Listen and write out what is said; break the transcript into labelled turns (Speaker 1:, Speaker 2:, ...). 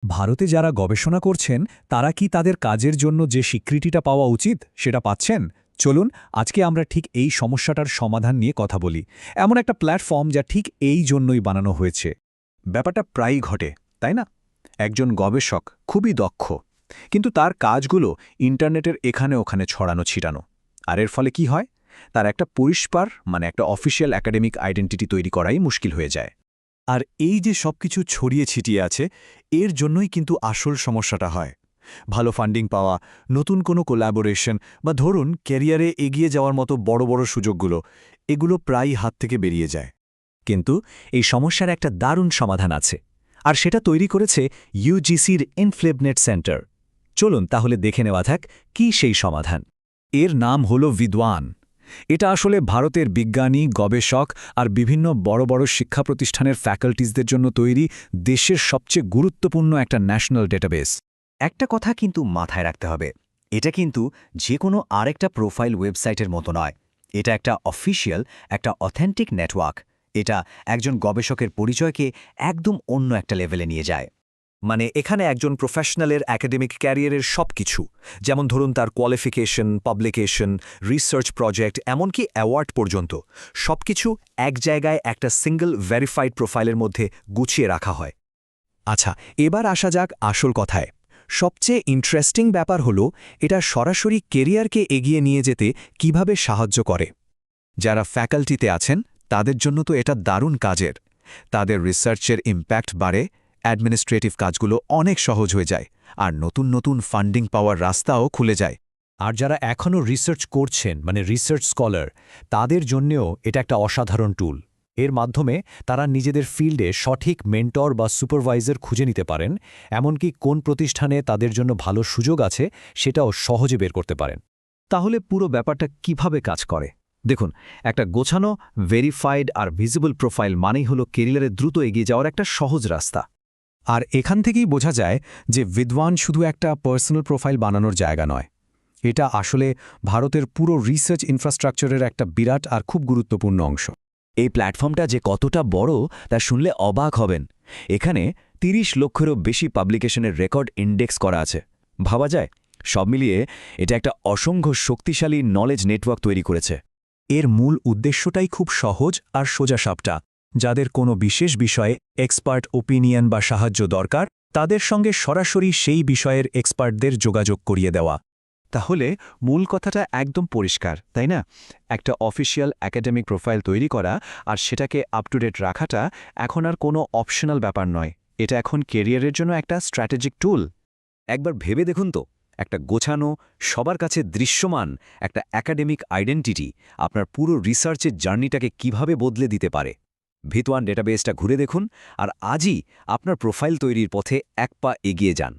Speaker 1: ভারতে যারা গবেষণা করছেন তারা কি তাদের কাজের জন্য যে স্বীকৃতিটা পাওয়া উচিত সেটা পাচ্ছেন? চলুন আজকে আমরা ঠিক এই সমস্যাটার সমাধান নিয়ে কথা বলি। এমন একটা প্ল্যাটফর্ম যা ঠিক এই জন্যই বানানো হয়েছে। ব্যাপারটা প্রায়ই ঘটে, তাই না? একজন গবেষক খুবই দক্ষ, কিন্তু তার কাজগুলো ইন্টারনেটের এখানে ওখানে ছড়ানো ছিটানো। আর এর ফলে কি হয়? তার একটা পরিষ্কার একটা অফিসিয়াল একাডেমিক আইডেন্টিটি তৈরি করাই মুশকিল হয়ে যায়।
Speaker 2: আর এই যে সবকিছু ছড়িয়ে ছিটিয়ে আছে, এর জন্যই কিন্তু আসল সমস্যাটা হয়। ভালো ফান্ডিং পাওয়া, নতুন কোনো কোল্যাবোরেশন বা ধরুন ক্যারিয়ারে এগিয়ে যাওয়ার মতো বড় বড় সুযোগগুলো, এগুলো প্রায়ই হাত থেকে বেরিয়ে যায়।
Speaker 1: কিন্তু এই সমস্যার একটা দারুণ সমাধান আছে, আর সেটা তৈরি করেছে ইউজিসির ইনফ্লেবনেট সেন্টার। চলুন তাহলে দেখে নেওয়া যাক কি সেই সমাধান। এর নাম হল বিদ্বান। এটা আসলে ভারতের বিজ্ঞানী, গবেষক আর বিভিন্ন বড় বড় শিক্ষা প্রতিষ্ঠানের ফ্যাকাল্টিজদের জন্য তৈরি দেশের সবচেয়ে গুরুত্বপূর্ণ একটা ন্যাশনাল ডেটাবেস।
Speaker 3: একটা কথা কিন্তু মাথায় রাখতে হবে, এটা কিন্তু যে কোনো আরেকটা প্রোফাইল ওয়েবসাইটের মতো নয়। এটা একটা অফিসিয়াল, একটা অথেন্টিক নেটওয়ার্ক। এটা একজন গবেষকের পরিচয়কে একদম অন্য একটা লেভেলে নিয়ে যায়।
Speaker 1: এখানে একজন প্রফেশনালের একাডেমিক ক্যারিয়ারের সবকিছু, যেমন ধরুন তার কোয়ালিফিকেশন, পাবলিকেশন, রিসার্চ প্রজেক্ট, এমনকি অ্যাওয়ার্ড পর্যন্ত সবকিছু এক জায়গায় একটা সিঙ্গল ভেরিফাইড প্রোফাইলের মধ্যে গুছিয়ে রাখা হয়। আচ্ছা, এবার আসা যাক আসল কথায়। সবচেয়ে ইন্টারেস্টিং ব্যাপার হলো এটা সরাসরি কেরিয়ারকে এগিয়ে নিয়ে যেতে কিভাবে সাহায্য করে। যারা ফ্যাকাল্টিতে আছেন তাদের জন্য তো এটা দারুণ কাজের। তাদের রিসার্চের ইম্প্যাক্ট বাড়ে, অ্যাডমিনিস্ট্রেটিভ কাজগুলো অনেক সহজ হয়ে যায়, আর নতুন নতুন ফান্ডিং পাওয়ার রাস্তাও খুলে যায়। আর যারা এখনও রিসার্চ করছেন, রিসার্চ স্কলার, তাদের জন্যেও এটা একটা অসাধারণ টুল। এর মাধ্যমে তারা নিজেদের ফিল্ডে সঠিক মেন্টর বা সুপারভাইজার খুঁজে নিতে পারেন, এমনকি কোন প্রতিষ্ঠানে তাদের জন্য ভালো সুযোগ আছে সেটাও সহজে বের করতে পারেন। তাহলে পুরো ব্যাপারটা কিভাবে কাজ করে দেখুন। একটা গোছানো, ভেরিফাইড আর ভিজিবল প্রোফাইল মানেই হলো কেরিয়ারে দ্রুত এগিয়ে যাওয়ার একটা সহজ রাস্তা। আর এখান থেকেই বোঝা যায় যে বিদ্বান শুধু একটা পার্সোনাল প্রোফাইল বানানোর জায়গা নয়। এটা আসলে ভারতের পুরো রিসার্চ ইনফ্রাস্ট্রাকচারের একটা বিরাট আর খুব গুরুত্বপূর্ণ অংশ।
Speaker 3: এই প্ল্যাটফর্মটা যে কতটা বড় তা শুনলে অবাক হবেন। এখানে ৩০ লক্ষেরও বেশি পাবলিকেশনের রেকর্ড ইন্ডেক্স করা আছে। ভাবা যায়, সব মিলিয়ে এটা একটা অসংখ্য শক্তিশালী নলেজ নেটওয়ার্ক তৈরি করেছে।
Speaker 1: এর মূল উদ্দেশ্যটাই খুব সহজ আর সোজাসাপটা। যাদের কোনো বিশেষ বিষয়ে এক্সপার্ট ওপিনিয়ন বা সাহায্য দরকার, তাদের সঙ্গে সরাসরি সেই বিষয়ের এক্সপার্টদের যোগাযোগ করিয়ে দেওয়া।
Speaker 2: তাহলে মূল কথাটা একদম পরিষ্কার, তাই না? একটা অফিসিয়াল একাডেমিক প্রোফাইল তৈরি করা আর সেটাকে আপ টু ডেট রাখাটা এখন আর কোনো অপশনাল ব্যাপার নয়। এটা এখন কেরিয়ারের জন্য একটা স্ট্র্যাটেজিক টুল।
Speaker 3: একবার ভেবে দেখুন তো, একটা গোছানো, সবার কাছে দৃশ্যমান একটা একাডেমিক আইডেন্টিটি আপনার পুরো রিসার্চের জার্নিটাকে কিভাবে বদলে দিতে পারে। বিদ্বান ডেটাবেসটা ঘুরে দেখুন আর আজই আপনার প্রোফাইল তৈরির পথে এক পা এগিয়ে যান।